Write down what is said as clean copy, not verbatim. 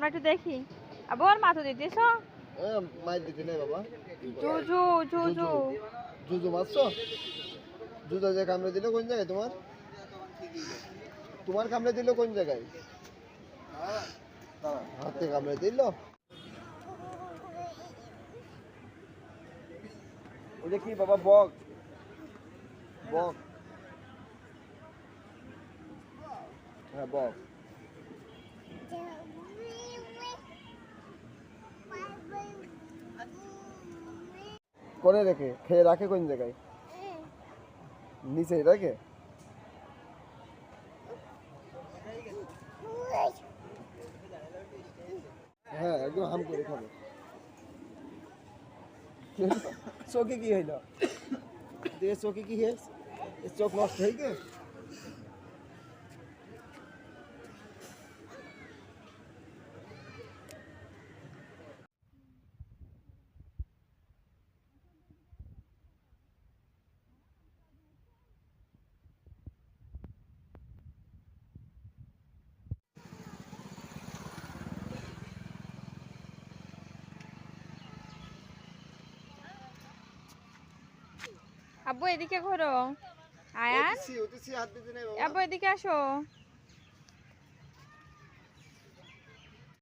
আমরা একটু দেখি। আবু আর মাথা দিতেছ? মাইর দিতে নেই বাবা। জুজু জুজু জুজু মারছো? জুজু যে কামড়ে দিল কোন জায়গায় তোমার? তোমার কামড়ে দিল কোন জায়গায়? হাতে কামড়ে দিল? ওটা কি বাবা? বক? বক? হ্যাঁ বক। করে রেখে খেয়ে রাখে কোন জায়গায়? নিচে রাখে? হ্যাঁ একদম হাম করে খাবে। চোখে কি হইল? চোখে কি হয়েছে? চোখ নষ্ট হয়ে গে? আব্বু এদিকে ঘোরো। আয়ান হাত দিতে নেই বাবা। আব্বু এদিকে আসো।